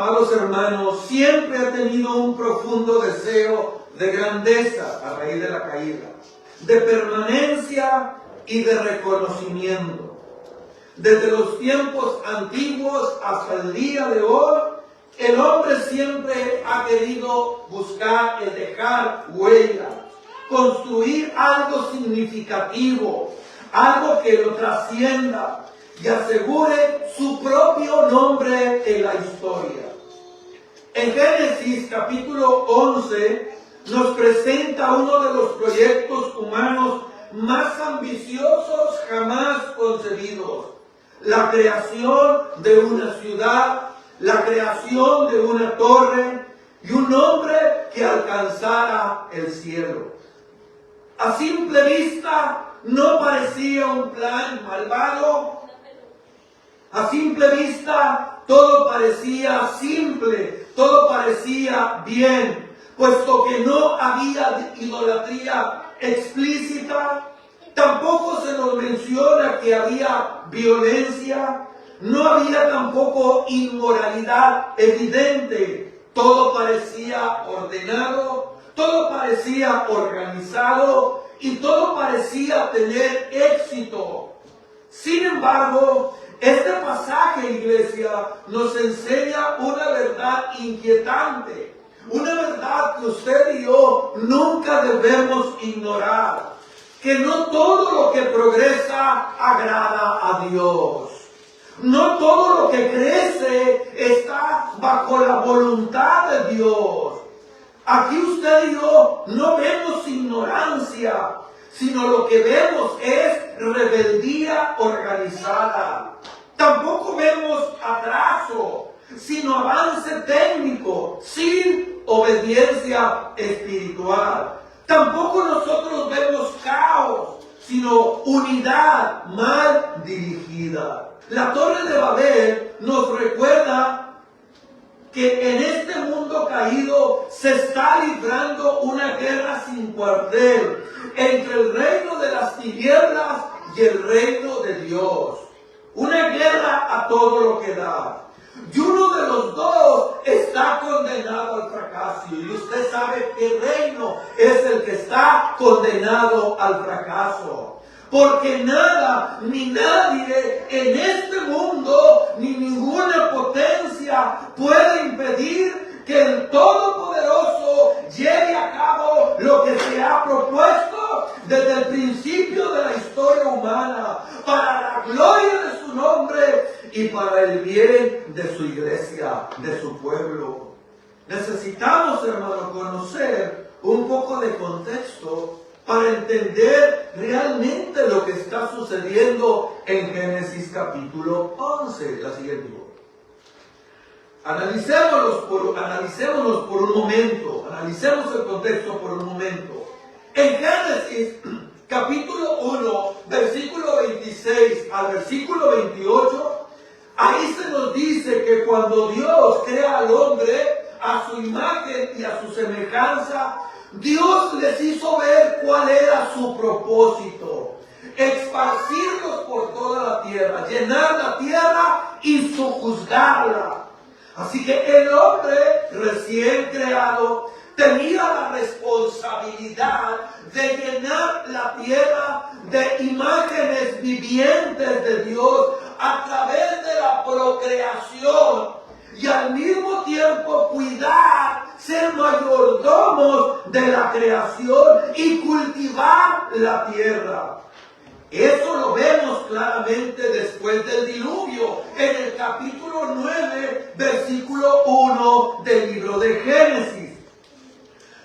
amados hermanos, siempre ha tenido un profundo deseo de grandeza a raíz de la caída, de permanencia y de reconocimiento. Desde los tiempos antiguos hasta el día de hoy, el hombre siempre ha querido buscar el dejar huella, construir algo significativo, algo que lo trascienda y asegure su propio nombre en la historia. En Génesis capítulo 11 nos presenta uno de los proyectos humanos más ambiciosos jamás concebidos: la creación de una ciudad, la creación de una torre y un hombre que alcanzara el cielo. A simple vista no parecía un plan malvado. A simple vista todo parecía simple, todo parecía bien, puesto que no había idolatría explícita. Tampoco se nos menciona que había violencia, no había tampoco inmoralidad evidente. Todo parecía ordenado, todo parecía organizado y todo parecía tener éxito. Sin embargo, este pasaje, iglesia, nos enseña una verdad inquietante, una verdad que usted y yo nunca debemos ignorar: que no todo lo que progresa agrada a Dios. No todo lo que crece está bajo la voluntad de Dios. Aquí usted y yo no vemos ignorancia, sino lo que vemos es rebeldía organizada. Tampoco vemos atraso, sino avance técnico, sin obediencia espiritual. Tampoco nosotros vemos caos, sino unidad mal dirigida. La Torre de Babel nos recuerda que en este mundo caído se está librando una guerra sin cuartel entre el reino de las tinieblas y el reino de Dios. Una guerra a todo lo que da. Y uno de los dos está condenado al fracaso. Y usted sabe qué reino es el que está condenado al fracaso. Porque nada ni nadie en este mundo, ni ninguna potencia puede impedir que el Todopoderoso lleve a cabo lo que se ha propuesto desde el principio de la historia humana, para la gloria de su nombre y para el bien de su iglesia, de su pueblo. Necesitamos, hermano, conocer un poco de contexto para entender realmente lo que está sucediendo en Génesis capítulo 11. La siguiente. Analicémonos por un momento, analicemos el contexto por un momento. En Génesis capítulo 1, versículo 26 al versículo 28, ahí se nos dice que cuando Dios crea al hombre a su imagen y a su semejanza, Dios les hizo ver cuál era su propósito: esparcirlos por toda la tierra, llenar la tierra y sojuzgarla. Así que el hombre recién creado tenía la responsabilidad de llenar la tierra de imágenes vivientes de Dios a través de la procreación, y al mismo tiempo cuidar, ser mayordomos de la creación y cultivar la tierra. Eso lo vemos claramente después del diluvio, en el capítulo 9, versículo 1 del libro de Génesis.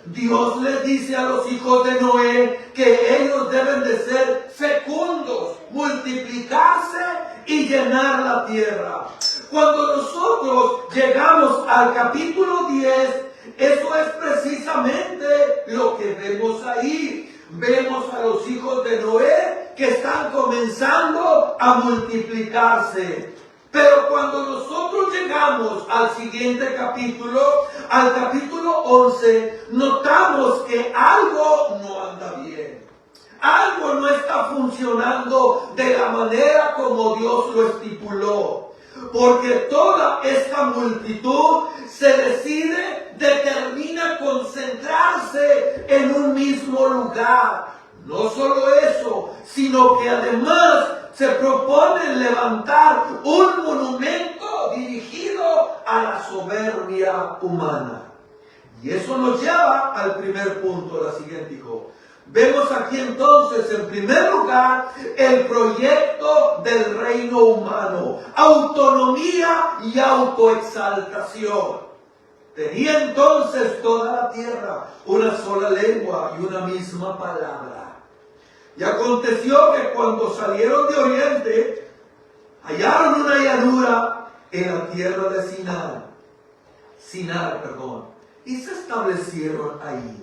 Dios les dice a los hijos de Noé que ellos deben de ser fecundos, multiplicarse y llenar la tierra. Cuando nosotros llegamos al capítulo 10, eso es precisamente lo que vemos ahí. Vemos a los hijos de Noé que están comenzando a multiplicarse. Pero cuando nosotros llegamos al siguiente capítulo, al capítulo 11, notamos que algo no anda bien. Algo no está funcionando de la manera como Dios lo estipuló. porque toda esta multitud determina concentrarse en un mismo lugar. No solo eso, sino que además se propone levantar un monumento dirigido a la soberbia humana. Y eso nos lleva al primer punto, la siguiente, hijo. Vemos aquí entonces, en primer lugar, el proyecto del reino humano, autonomía y autoexaltación. Tenía entonces toda la tierra una sola lengua y una misma palabra. Y aconteció que cuando salieron de oriente, hallaron una llanura en la tierra de Sinar, y se establecieron ahí.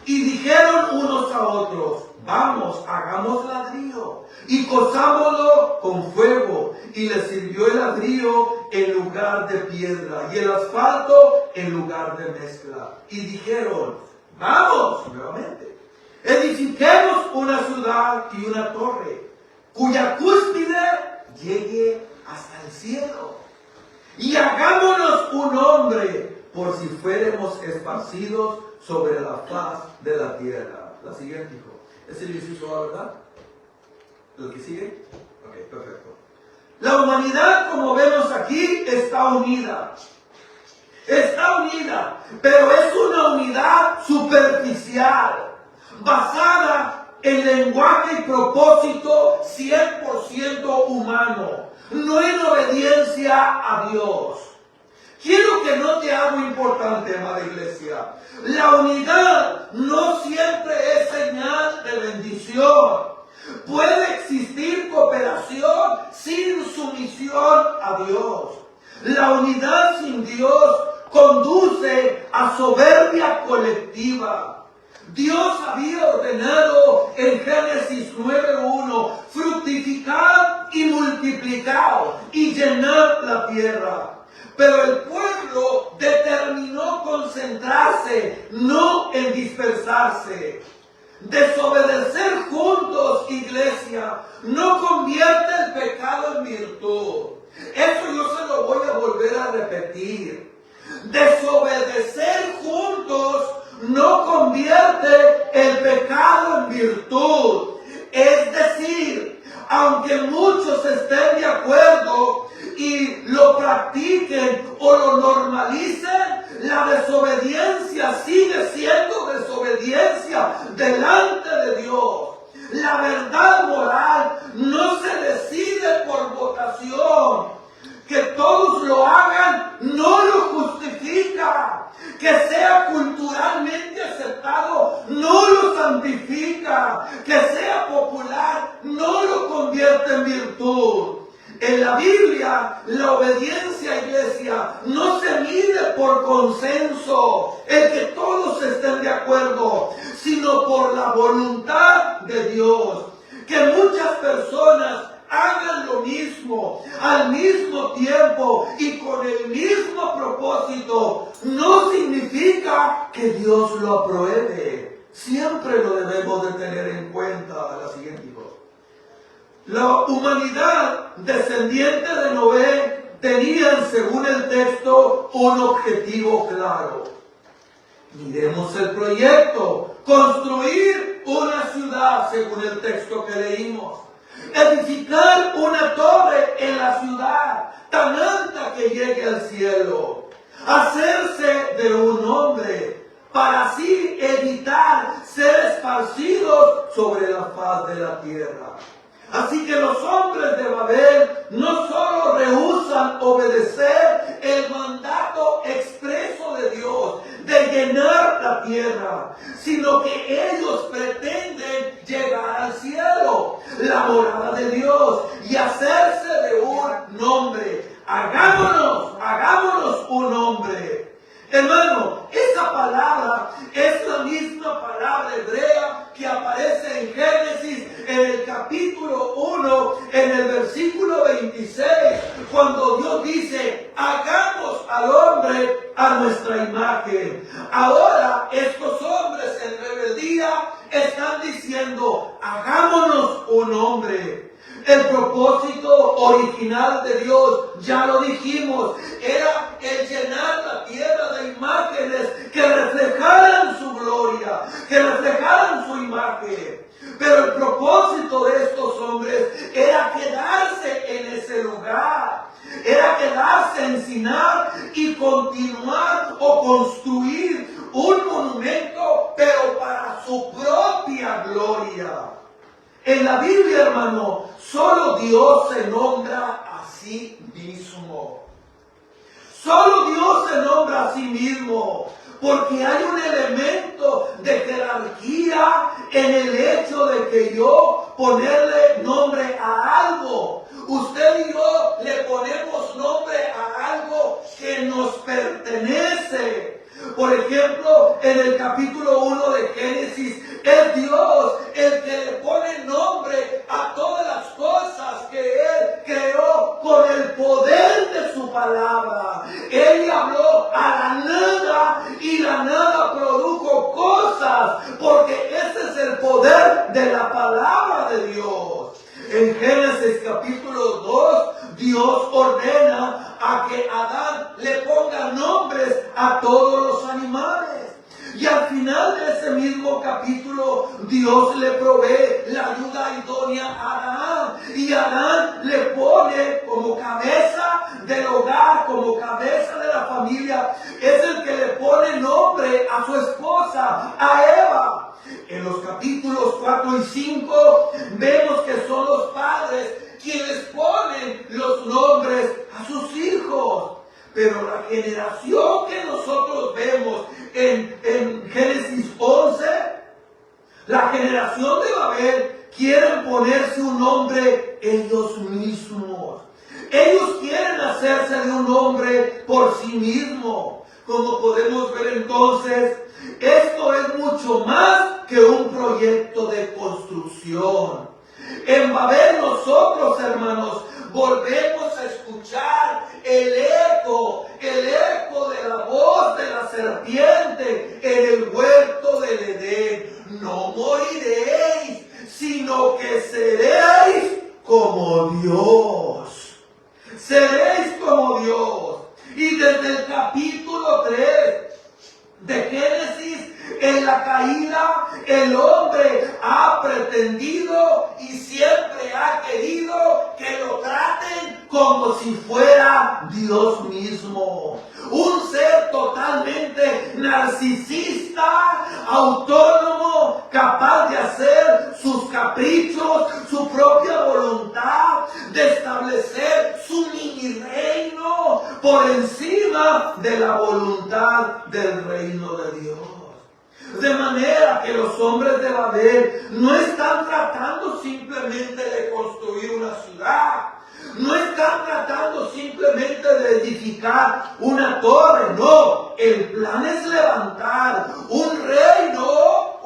Y dijeron unos a otros: vamos, hagamos ladrillo y cozámoslo con fuego. Y les sirvió el ladrillo en lugar de piedra y el asfalto en lugar de mezcla. Y dijeron: vamos, nuevamente, edifiquemos una ciudad y una torre, cuya cúspide llegue hasta el cielo. Y hagámonos un nombre, por si fuéramos esparcidos sobre la faz de la tierra. La siguiente, hijo. ¿Es el inciso A, verdad? ¿El que sigue? Ok, perfecto. La humanidad, como vemos aquí, está unida. Está unida, pero es una unidad superficial, basada en lenguaje y propósito 100% humano, no en obediencia a Dios. Quiero que note algo importante, amada iglesia. La unidad no siempre es señal de bendición. Puede existir cooperación sin sumisión a Dios. La unidad sin Dios conduce a soberbia colectiva. Dios había ordenado en Génesis 9:1: fructificar y multiplicar y llenar la tierra. Pero el pueblo determinó concentrarse, no en dispersarse. Desobedecer juntos, iglesia, no convierte el pecado en virtud. Eso yo se lo voy a volver a repetir. Desobedecer juntos no convierte el pecado en virtud. Es decir, aunque muchos estén de acuerdo y lo practiquen o lo normalicen, la desobediencia sigue siendo desobediencia delante de Dios. La verdad moral no se decide por votación. Que todos lo hagan no lo justifica. Que sea culturalmente aceptado no lo santifica. Que sea popular no lo convierte en virtud. En la Biblia, la obediencia, iglesia, no se mide por consenso, el que todos estén de acuerdo, sino por la voluntad de Dios. Que muchas personas hagan lo mismo, al mismo tiempo y con el mismo propósito, no significa que Dios lo apruebe. Siempre lo debemos de tener en cuenta. La siguiente, hijo. La humanidad descendiente de Noé tenían, según el texto, un objetivo claro. Miremos el proyecto: construir una ciudad, según el texto que leímos. Edificar una torre en la ciudad, tan alta que llegue al cielo. Hacerse de un hombre, para así evitar ser esparcidos sobre la faz de la tierra. Así que los hombres de Babel no solo rehúsan obedecer el mandato expreso de Dios de llenar la tierra, sino que ellos pretenden llegar al cielo, la morada de Dios, y hacerse de un nombre. Hagámonos un nombre. Hermano, esa palabra es la misma palabra hebrea que aparece en Génesis, en el capítulo 1, en el versículo 26, cuando Dios dice: hagamos al hombre a nuestra imagen. Ahora estos hombres en rebeldía están diciendo: hagámonos un hombre. El propósito original de Dios ya lo empecinar y continuar o construir un monumento, pero para su propia gloria. En la Biblia, hermano, solo Dios se nombra a sí mismo. Solo Dios se nombra a sí mismo, porque hay un elemento de jerarquía en el hecho de que yo ponerle nombre a algo. Usted y yo le ponemos nombre a algo que nos pertenece. Por ejemplo, en el capítulo 1 de Génesis, es Dios el que le pone nombre a todas las cosas que Él creó con el poder de su palabra. Él habló a la nada y la nada produjo cosas, porque ese es el poder de la palabra de Dios. En Génesis capítulo 2, Dios ordena a que Adán le ponga nombres a todos los animales. Y al final de ese mismo capítulo, Dios le provee la ayuda idónea a Adán. Y Adán le pone como cabeza del hogar, como cabeza de la familia. Es el que le pone nombre a su esposa, a Eva. En los capítulos 4 y 5 vemos que son los padres quienes ponen los nombres a sus hijos. Pero la generación que nosotros vemos en Génesis 11, la generación de Babel, quieren ponerse un nombre ellos mismos. Ellos quieren hacerse de un nombre por sí mismos. Como podemos ver entonces, esto es mucho más que un proyecto de construcción. En Babel nosotros, hermanos, volvemos a escuchar el eco de la voz de la serpiente en el huerto del Edén. No moriréis, sino que seréis como Dios. Seréis como Dios. Y desde el capítulo 3 de Génesis, en la caída, el hombre ha pretendido y siempre ha querido que lo traten como si fuera Dios mismo. Un ser totalmente narcisista, autónomo, capaz de hacer sus caprichos, su propia voluntad, de establecer su mini reino por encima de la voluntad del reino de Dios. De manera que los hombres de Babel no están tratando simplemente de construir una ciudad, no están tratando simplemente de edificar una torre, no. El plan es levantar un reino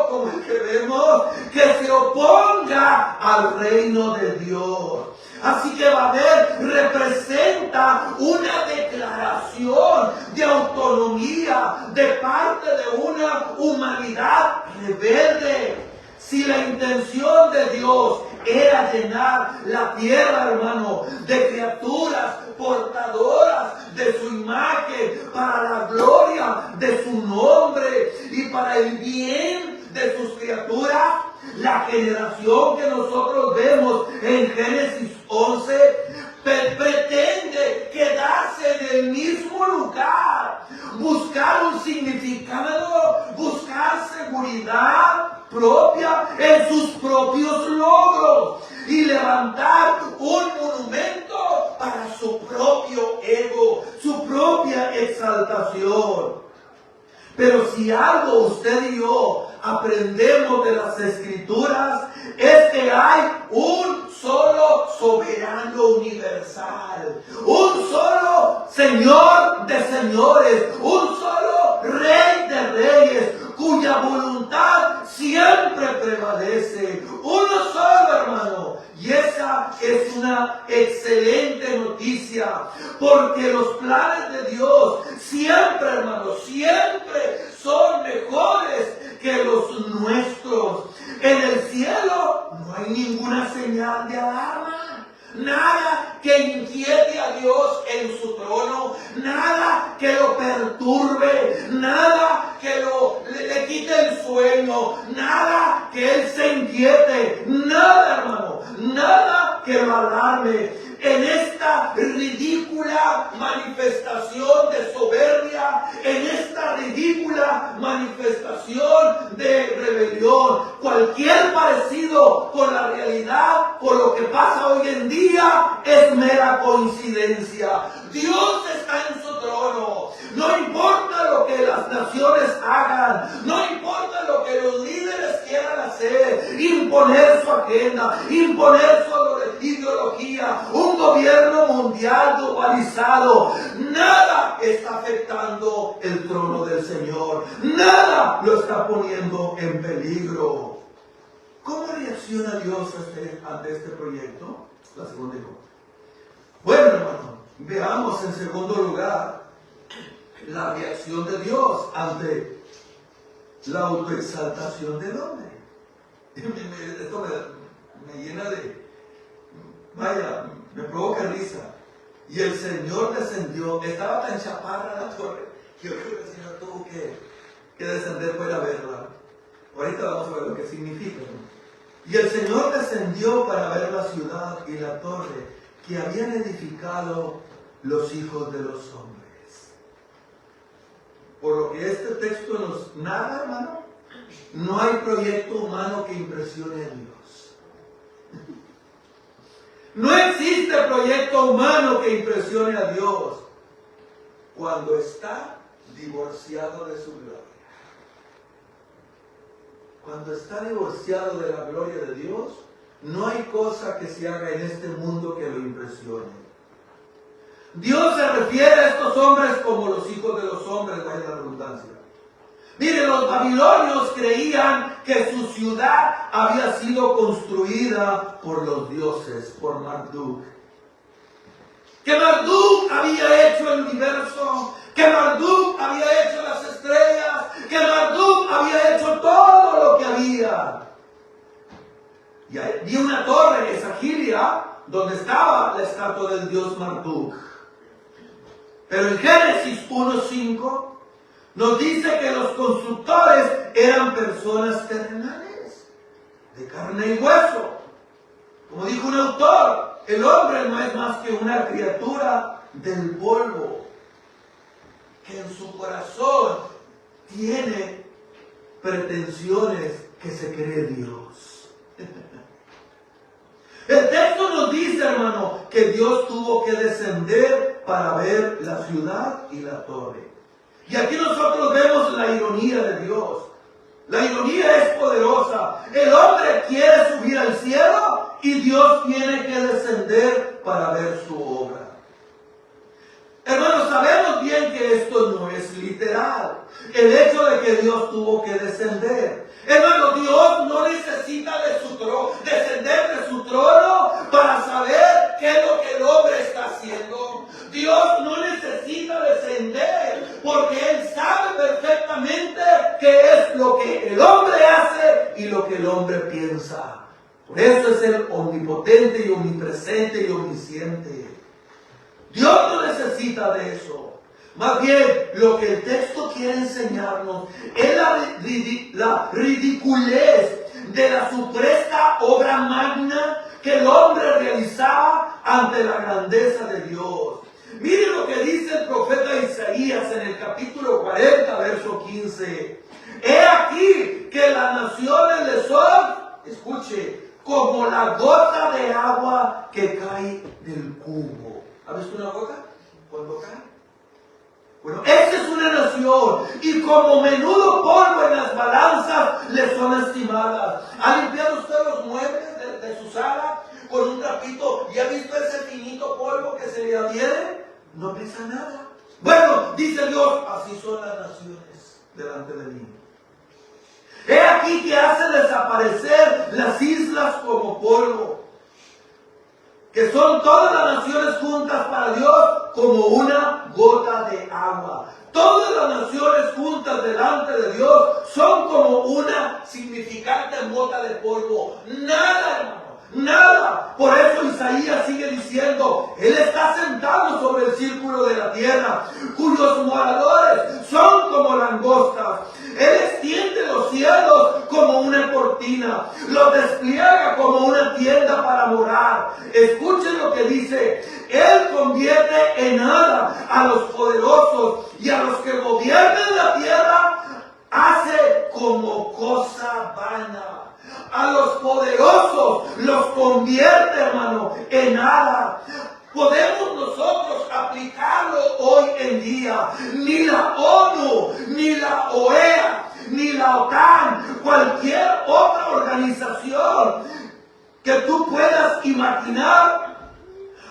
como el que vemos, que se oponga al reino de Dios. Así que Babel representa una declaración de autonomía de parte de una humanidad rebelde. Si la intención de Dios era llenar la tierra, hermano, de criaturas portadoras de su imagen para la gloria de su nombre y para el bien de sus criaturas, la generación que nosotros vemos en Génesis 11 pretende quedarse en el mismo lugar, buscar un significado, buscar seguridad propia en sus propios logros y levantar un monumento para su propio ego, su propia exaltación. Pero si algo usted y yo aprendemos de las Escrituras, es que hay un solo soberano universal, un solo Señor de señores, un solo Rey de reyes, cuya voluntad siempre prevalece. Uno solo, hermano. Y esa es una excelente noticia, porque los planes de Dios siempre, hermano, siempre son mejores que los nuestros. En el cielo no hay ninguna señal de alarma, nada que inquiete a Dios en su trono, nada que lo perturbe, nada que le quite el sueño, nada que él se inquiete, nada, hermano, nada que lo alarme. En esta ridícula ridícula manifestación de soberbia, en esta ridícula manifestación de rebelión. Cualquier parecido con la realidad, con lo que pasa hoy en día, es mera coincidencia. Dios está en su trono. No importa lo que las naciones hagan, no importa lo que los líderes quieran hacer, imponer su agenda, imponer su ideología, un gobierno mundial globalizado, nada está afectando el trono del Señor, nada lo está poniendo en peligro. ¿Cómo reacciona Dios ante este proyecto? La segunda cosa. Bueno, hermano, veamos en segundo lugar la reacción de Dios ante la autoexaltación del hombre. Esto me llena de... Vaya, me provoca risa. Y el Señor descendió, estaba tan chaparra la torre, que yo creo que el Señor tuvo que descender para verla. Ahorita vamos a ver lo que significa, ¿no? Y el Señor descendió para ver la ciudad y la torre que habían edificado los hijos de los hombres. Por lo que este texto nos narra, hermano, no hay proyecto humano que impresione a Dios. No existe proyecto humano que impresione a Dios cuando está divorciado de su gloria. Cuando está divorciado de la gloria de Dios, no hay cosa que se haga en este mundo que lo impresione. Dios se refiere a estos hombres como los hijos de los hombres, vaya la redundancia. Miren, los babilonios creían que su ciudad había sido construida por los dioses, por Marduk. Que Marduk había hecho el universo, que Marduk había hecho las estrellas, que Marduk había hecho todo lo que había. Y había una torre, esa Gilia, donde estaba la estatua del dios Marduk. Pero en Génesis 1:5 nos dice que los constructores eran personas terrenales, de carne y hueso. Como dijo un autor, el hombre no es más que una criatura del polvo, que en su corazón tiene pretensiones que se cree Dios. El texto nos dice, hermano, que Dios tuvo que descender para ver la ciudad y la torre. Y aquí nosotros vemos la ironía de Dios. La ironía es poderosa. El hombre quiere subir al cielo y Dios tiene que descender para ver su obra. Hermanos, sabemos bien que esto no es literal. El hecho de que Dios tuvo que descender. Hermano, Dios no necesita de su trono, descender de su trono para saber qué es lo que el hombre está haciendo. Dios no necesita descender porque Él sabe perfectamente qué es lo que el hombre hace y lo que el hombre piensa. Por eso es el omnipotente y omnipresente y omnisciente. Dios no necesita de eso. Más bien, lo que el texto quiere enseñarnos es la ridiculez de la supuesta obra magna que el hombre realizaba ante la grandeza de Dios. Miren lo que dice el profeta Isaías en el capítulo 40, verso 15. He aquí que las naciones le son, escuche, como la gota de agua que cae del cubo. ¿Ha visto una gota? ¿Cuándo cae? Bueno, esa es una nación, y como menudo polvo en las balanzas le son estimadas. ¿Ha limpiado usted los muebles de su sala con un trapito y ha visto ese finito polvo que se le adhiere? No pesa nada. Bueno, dice Dios, así son las naciones delante de mí. He aquí que hace desaparecer las islas como polvo, que son todas las naciones juntas para Dios como una gota de agua. Todas las naciones juntas delante de Dios son como una significante mota de polvo. Nada, hermano, nada. Por eso Isaías sigue diciendo, Él está sentado sobre el círculo de la tierra, cuyos moradores son como langostas. Él extiende los cielos como una cortina, los despliega como una tienda para morar. adorar. Escuchen lo que dice. Él convierte en nada a los poderosos y a los que gobiernan la tierra hace como cosa vana. A los poderosos los convierte, hermano, en nada. Podemos nosotros aplicarlo hoy en día. Ni la ONU, ni la OEA, ni la OTAN, cualquier otra organización que tú puedas imaginar,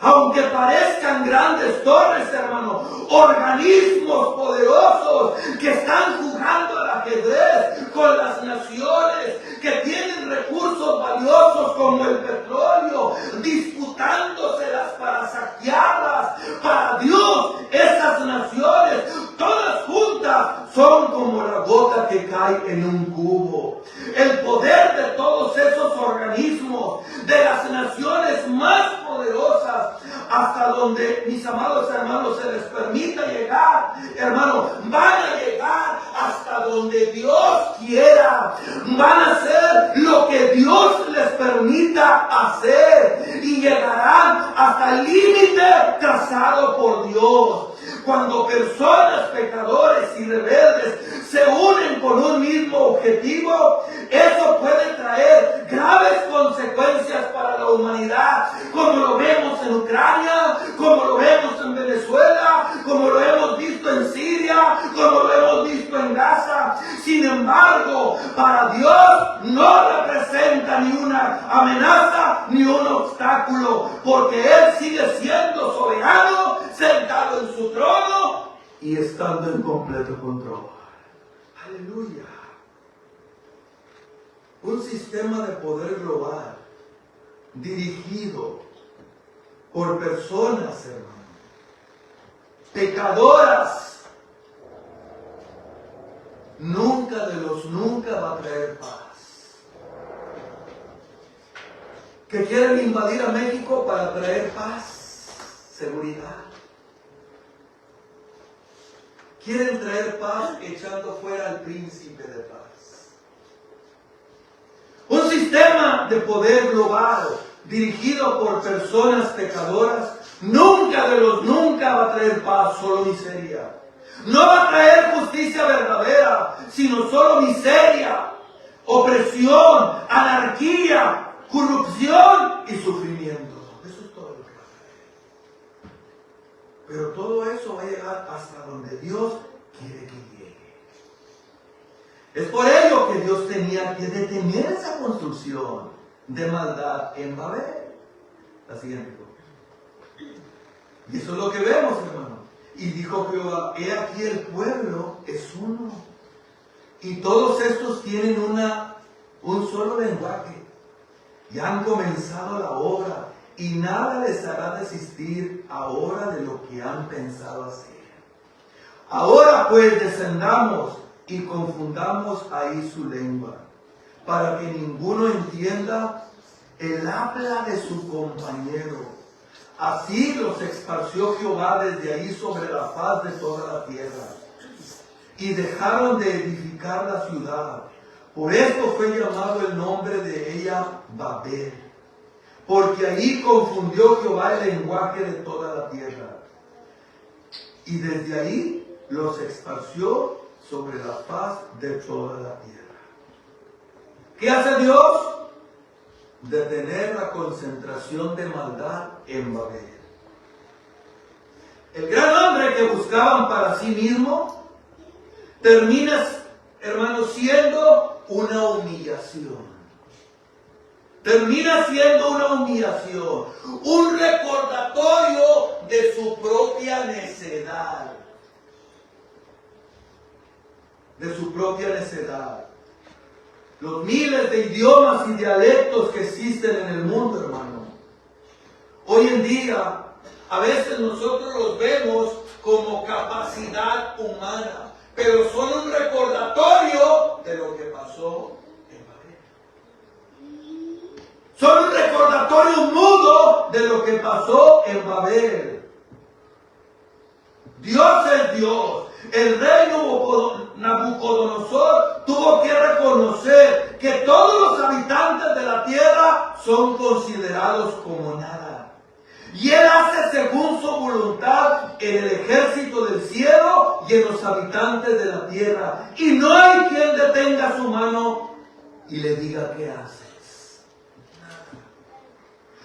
aunque parezcan grandes torres, hermano, organismos poderosos que están jugando al ajedrez con las naciones, que tienen recursos valiosos como el petróleo, disputándoselas para saquearlas. Para Dios, esas naciones, todas juntas, son como la gota que cae en un cubo. El poder de todos esos organismos, de las naciones más poderosas, hasta donde, mis amados hermanos, se les permita llegar, hermano, van a llegar hasta donde Dios quiera. Van a hacer lo que Dios les permita hacer y llegarán hasta el límite trazado por Dios. Cuando personas, pecadores y rebeldes se unen con un mismo objetivo, eso puede traer graves consecuencias para la humanidad, como lo vemos en Ucrania, como lo vemos en Venezuela, como lo hemos visto en Siria, como lo hemos visto en Gaza. Sin embargo, para Dios no representa ni una amenaza ni un obstáculo, porque Él sigue siendo soberano, sentado en su trono y estando en completo control. Aleluya. Un sistema de poder global dirigido por personas, hermano, pecadoras, nunca de los nunca va a traer paz. Que quieren invadir a México para traer paz, seguridad. Quieren traer paz echando fuera al príncipe de paz. Un sistema de poder global dirigido por personas pecadoras nunca de los nunca va a traer paz, solo miseria. No va a traer justicia verdadera, sino solo miseria, opresión, anarquía, corrupción y sufrimiento. Eso es todo lo que va a traer. Pero todo eso va a llegar hasta donde Dios quiere que llegue. Es por ello que Dios tenía que detener esa construcción de maldad en Babel. La siguiente cosa. Y eso es lo que vemos, hermano. Y dijo Jehová, he aquí el pueblo es uno. Y todos estos tienen un solo lenguaje. Y han comenzado la obra. Y nada les hará desistir ahora de lo que han pensado hacer. Ahora pues descendamos y confundamos ahí su lengua, para que ninguno entienda el habla de su compañero. Así los esparció Jehová desde ahí sobre la faz de toda la tierra. Y dejaron de edificar la ciudad. Por esto fue llamado el nombre de ella Babel. Porque ahí confundió Jehová el lenguaje de toda la tierra. Y desde ahí los esparció sobre la faz de toda la tierra. ¿Qué hace Dios? Detener la concentración de maldad en Babel. El gran hombre que buscaban para sí mismo termina, hermano, siendo una humillación. Termina siendo una humillación, un recordatorio de su propia necedad. De su propia necedad. Los miles de idiomas y dialectos que existen en el mundo, hermano. Hoy en día, a veces nosotros los vemos como capacidad humana, pero son un recordatorio de lo que pasó en Babel. Son un recordatorio mudo de lo que pasó en Babel. Dios es Dios. El rey Nabucodonosor tuvo que reconocer que todos los habitantes de la tierra son considerados como nada. Y Él hace según su voluntad en el ejército del cielo y en los habitantes de la tierra. Y no hay quien detenga su mano y le diga qué haces.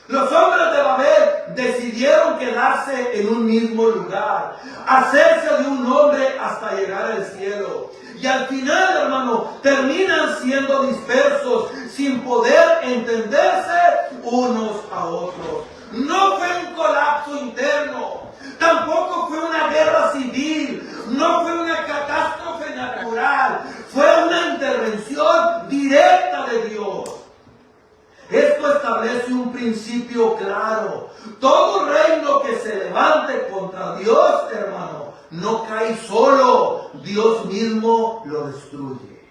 Los hombres de Babel decidieron quedarse en un mismo lugar, hacerse de un hombre hasta llegar al cielo. Y al final, hermano, terminan siendo dispersos sin poder entenderse unos a otros. No fue un colapso interno, tampoco fue una guerra civil, no fue una catástrofe natural, fue una intervención directa de Dios. Esto establece un principio claro. Todo reino que se levante contra Dios, hermano, no cae solo. Dios mismo lo destruye.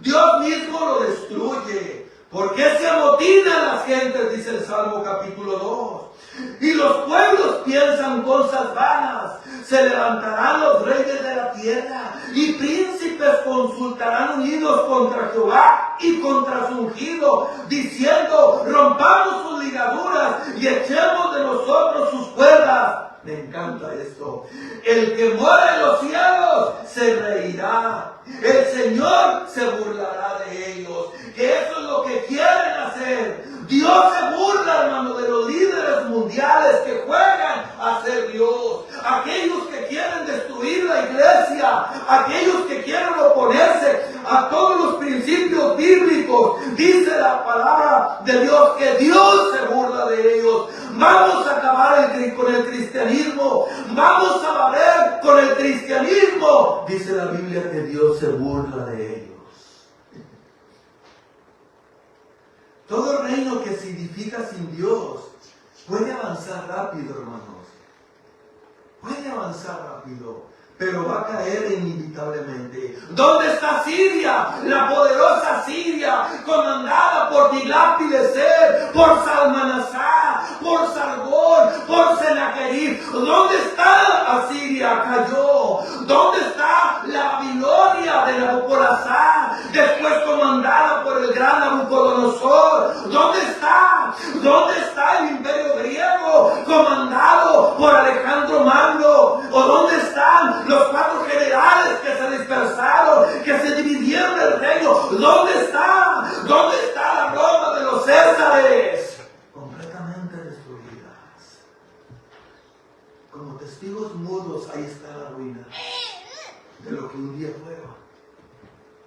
Dios mismo lo destruye. ¿Por qué se amotinan las gentes? Dice el Salmo capítulo 2. Y los pueblos piensan cosas vanas. Se levantarán los reyes de la tierra y príncipes consultarán unidos contra Jehová y contra su ungido, diciendo: rompamos sus ligaduras y echemos de nosotros sus cuerdas. Me encanta esto. El que mora en los cielos se reirá. El Señor se burlará de ellos. Que eso es lo que quieren hacer. Dios se burla, hermano, de los líderes mundiales que juegan a ser Dios. Aquellos que quieren destruir la iglesia. Aquellos que quieren oponerse a todos los principios bíblicos. Dice la palabra de Dios que Dios se burla de ellos. Vamos a acabar con el cristianismo. Vamos a barrer con el cristianismo. Dice la Biblia que Dios se burla de ellos. Todo reino que se edifica sin Dios puede avanzar rápido, hermanos. Puede avanzar rápido, pero va a caer inevitablemente. ¿Dónde está Siria? La poderosa Siria, comandada por Tiglat-Pileser, por Salmanasar, por Sargón, por Senaquerib. ¿Dónde está Asiria? Cayó. ¿Dónde está la Babilonia de Nabucodonosor, después comandada por el gran Nabucodonosor? ¿Dónde está? ¿Dónde está el imperio griego comandado por Alejandro Magno? ¿O dónde están los 4 generales que se dispersaron, que se dividieron el reino? ¿Dónde está? ¿Dónde está la Roma de los Césares? Completamente destruidas. Como testigos mudos, ahí está la ruina de lo que un día fueron.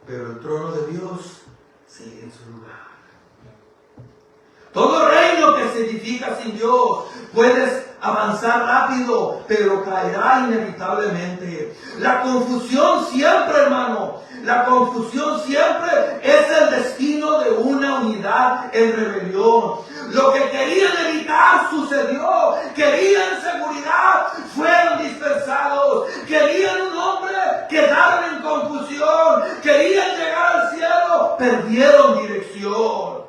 Pero el trono de Dios sigue en su lugar. Todo reino que se edifica sin Dios puedes avanzar rápido, pero caerá inevitablemente. La confusión siempre, hermano, la confusión siempre es el destino de una unidad en rebelión. Lo que querían evitar sucedió. Querían seguridad, fueron dispersados. Querían un hombre, quedaron en confusión. Querían llegar al cielo, perdieron dirección.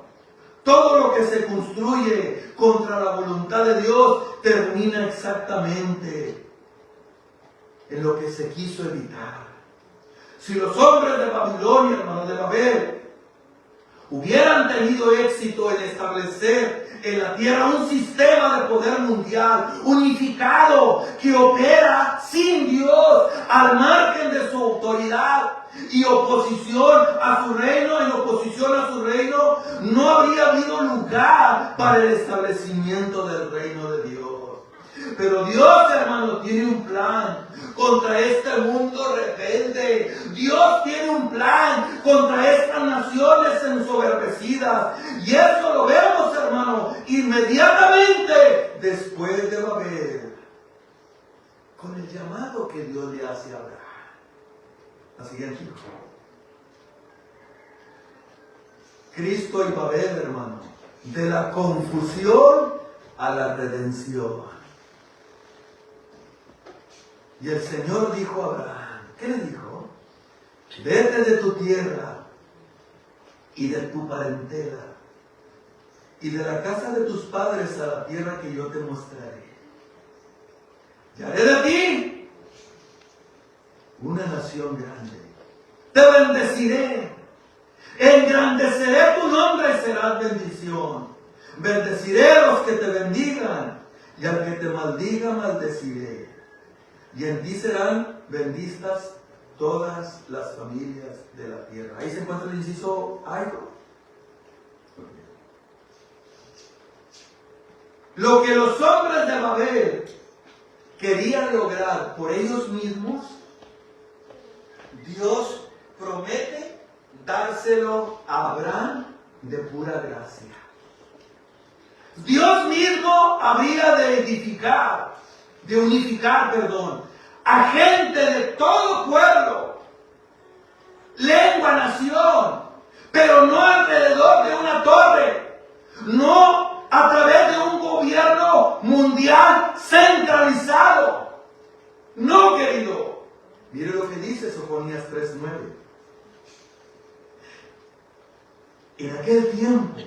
Todo lo que se construye contra la voluntad de Dios termina exactamente en lo que se quiso evitar. Si los hombres de Babilonia, hermanos de Babel, hubieran tenido éxito en establecer en la tierra un sistema de poder mundial unificado que opera sin Dios, al margen de su autoridad y oposición a su reino, en oposición a su reino, no habría habido lugar para el establecimiento del reino de Dios. Pero Dios, hermano, tiene un plan contra este mundo rebelde. Dios tiene un plan contra estas naciones ensoberbecidas. Y eso lo vemos, hermano, inmediatamente después de Babel, con el llamado que Dios le hace a Abraham. La siguiente. Cristo y Babel, hermano, de la confusión a la redención. Y el Señor dijo a Abraham, ¿qué le dijo? Vete de tu tierra y de tu parentela y de la casa de tus padres a la tierra que yo te mostraré. Y haré de ti una nación grande. Te bendeciré Engrandeceré tu nombre y serás bendición. Bendeciré a los que te bendigan, y al que te maldiga, maldeciré. Y en ti serán benditas todas las familias de la tierra. Ahí se encuentra el inciso algo. Lo que los hombres de Babel querían lograr por ellos mismos, Dios promete dárselo a Abraham de pura gracia. Dios mismo habría de unificar, a gente de todo pueblo, lengua, nación, pero no alrededor de una torre, no a través de un gobierno mundial centralizado. No, querido. Mire lo que dice Sofonías 3:9. En aquel tiempo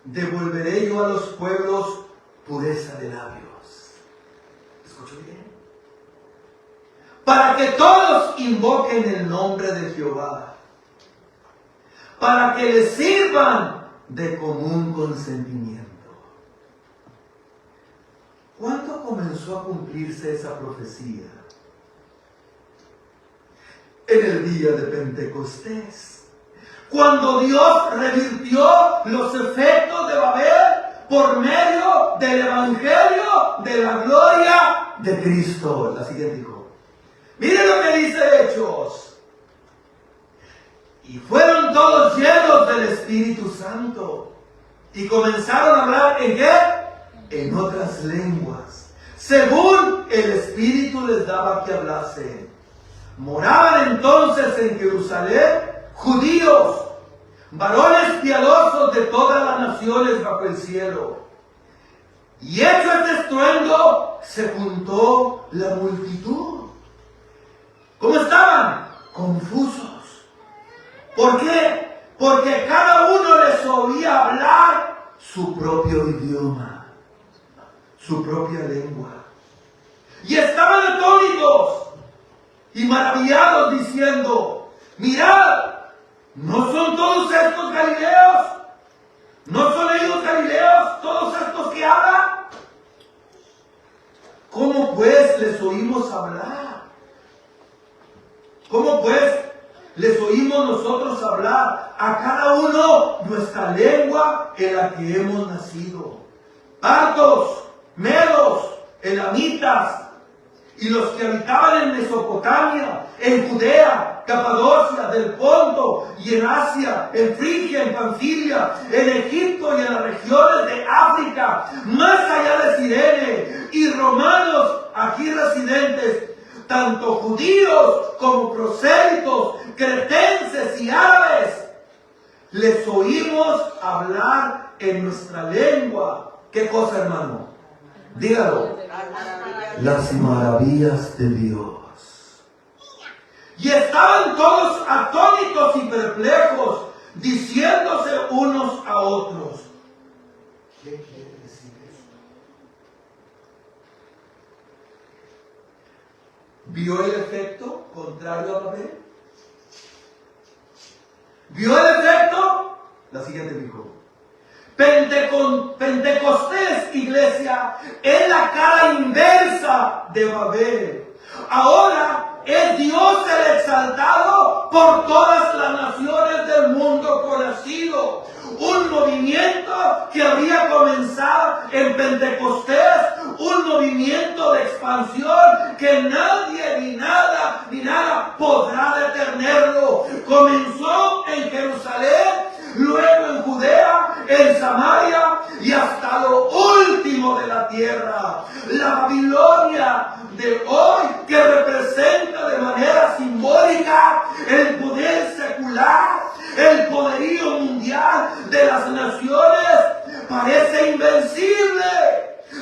devolveré yo a los pueblos pureza de labios. ¿Escuchó bien? Para que todos invoquen el nombre de Jehová, para que les sirvan de común consentimiento. ¿Cuándo comenzó a cumplirse esa profecía? En el día de Pentecostés, cuando Dios revirtió los efectos de Babel por medio del Evangelio de la gloria de Cristo. La siguiente, hijo. Miren lo que dice Hechos. Y fueron todos llenos del Espíritu Santo y comenzaron a hablar ¿en qué? En otras lenguas, según el Espíritu les daba que hablasen. Moraban entonces en Jerusalén judíos, varones piadosos de todas las naciones bajo el cielo. Y hecho este estruendo, se juntó la multitud. ¿Cómo estaban? Confusos. ¿Por qué? Porque cada uno les oía hablar su propio idioma, su propia lengua. Y estaban atónitos y maravillados diciendo: mirad, ¿no son todos estos galileos? ¿No son ellos galileos, todos estos que hablan? ¿Cómo pues les oímos hablar? ¿Cómo pues les oímos nosotros hablar a cada uno nuestra lengua en la que hemos nacido? Partos, medos, elamitas, y los que habitaban en Mesopotamia, en Judea, Capadocia, del Ponto, y en Asia, en Frigia, en Panfilia, en Egipto y en las regiones de África, más allá de Cirene, y romanos aquí residentes, tanto judíos como prosélitos, cretenses y árabes, les oímos hablar en nuestra lengua. ¿Qué cosa, hermano? Dígalo. Las maravillas de Dios. Y estaban todos atónitos y perplejos, diciéndose unos a otros: ¿qué quiere decir esto? ¿Vio el efecto contrario a Babel? ¿Vio el efecto? La siguiente dijo: Pentecostés, iglesia, es la cara inversa de Babel. Ahora es Dios el exaltado por todas las naciones del mundo conocido. Un movimiento que había comenzado en Pentecostés, un movimiento de expansión que nadie ni nada podrá detenerlo. Comenzó en Jerusalén, luego en Judea, en Samaria y hasta lo último de la tierra. La Babilonia de hoy, que representa de manera simbólica el poder secular, el poderío mundial de las naciones, parece invencible.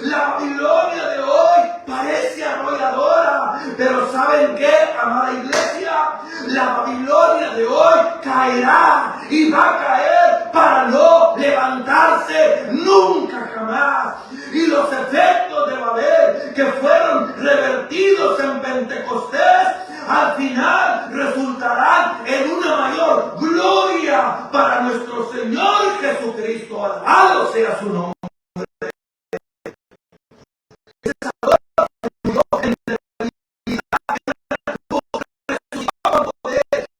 La Babilonia de hoy parece arrolladora, pero ¿saben qué, amada iglesia? La Babilonia de hoy caerá y va a caer para no levantarse nunca jamás. Y los efectos de Babel que fueron revertidos en Pentecostés, al final resultarán en una mayor gloria sea su nombre.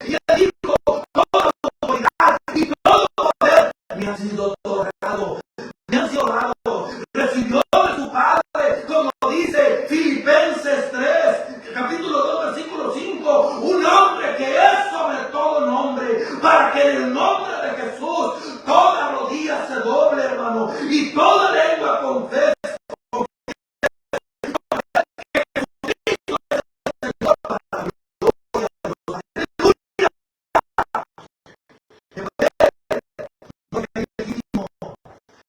Y él dijo, toda autoridad y todo poder me ha sido otorgado, me ha sido dado. Recibió de su Padre, como dice Filipenses 3, capítulo 2, versículo 5, un nombre que es sobre todo nombre, para que en el nombre de Jesús toda rodilla se doble, hermano, y toda lengua confese.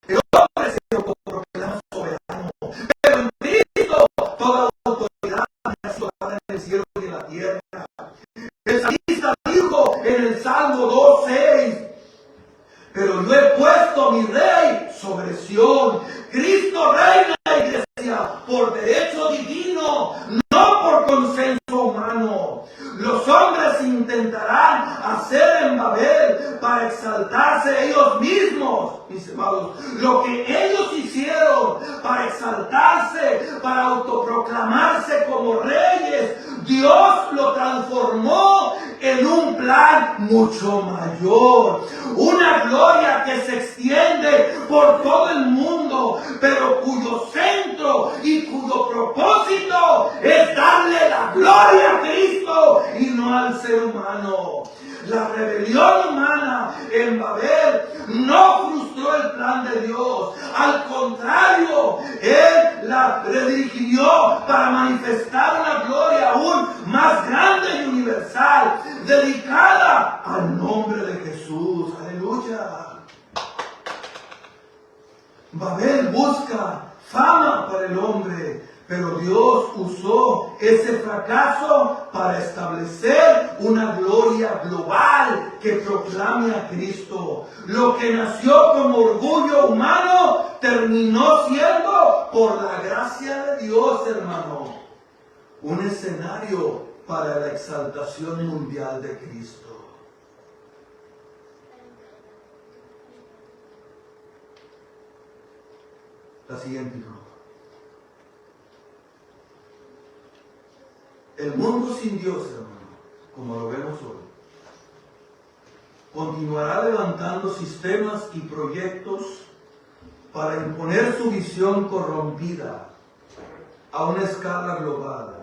El hombre se proclama soberano, pero en Cristo toda autoridad me ha sido dada en el cielo y en la tierra. El salmista dijo en el Salmo 2:6, pero yo he puesto a mi rey sobre Sión. Cristo reina en la iglesia por derecho divino, no por consenso humano. Los hombres intentarán hacer en Babel para exaltarse ellos mismos, mis amados. Lo que ellos hicieron para exaltarse, para autoproclamarse como reyes, Dios lo transformó en un plan mucho mayor. Una gloria que se extiende por todo el mundo, pero cuyo centro y cuyo propósito es darle la gloria a Cristo y no al ser humano. La rebelión humana en Babel no frustró el plan de Dios. Al contrario, Él la redirigió para manifestar una gloria aún más grande y universal, dedicada al nombre de Jesús. Aleluya. Babel busca fama para el hombre, pero Dios usó ese fracaso para establecer una gloria global que proclame a Cristo. Lo que nació como orgullo humano terminó siendo, por la gracia de Dios, hermano, un escenario para la exaltación mundial de Cristo. La siguiente nota. El mundo sin Dios, hermano, como lo vemos hoy, continuará levantando sistemas y proyectos para imponer su visión corrompida a una escala global.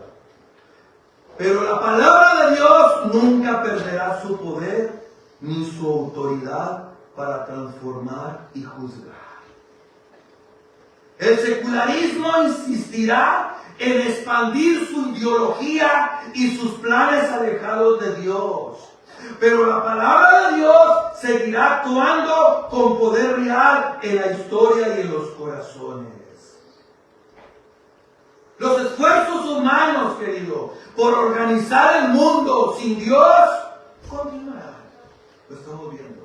Pero la palabra de Dios nunca perderá su poder ni su autoridad para transformar y juzgar. El secularismo insistirá en expandir su ideología y sus planes alejados de Dios. Pero la palabra de Dios seguirá actuando con poder real en la historia y en los corazones. Los esfuerzos humanos, querido, por organizar el mundo sin Dios, continuarán. Lo estamos viendo.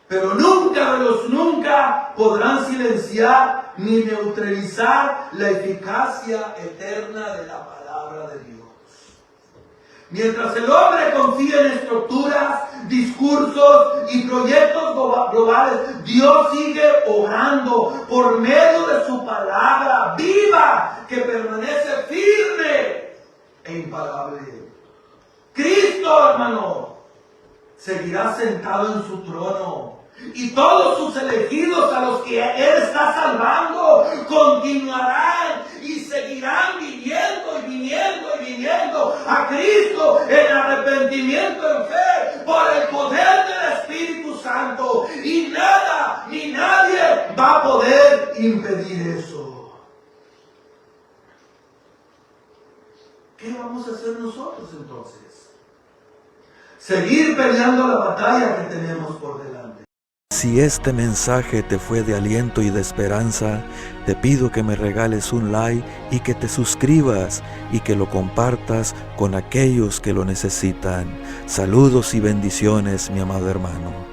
Pero nunca de los nunca podrán silenciar ni neutralizar la eficacia eterna de la palabra de Dios. Mientras el hombre confía en estructuras, discursos y proyectos globales, Dios sigue obrando por medio de su palabra viva que permanece firme e imparable. Cristo, hermano, seguirá sentado en su trono. Y todos sus elegidos a los que Él está salvando continuarán y seguirán viniendo y viniendo y viniendo a Cristo en arrepentimiento en fe por el poder del Espíritu Santo. Y nada ni nadie va a poder impedir eso. ¿Qué vamos a hacer nosotros entonces? Seguir peleando la batalla que tenemos por delante. Si este mensaje te fue de aliento y de esperanza, te pido que me regales un like y que te suscribas y que lo compartas con aquellos que lo necesitan. Saludos y bendiciones, mi amado hermano.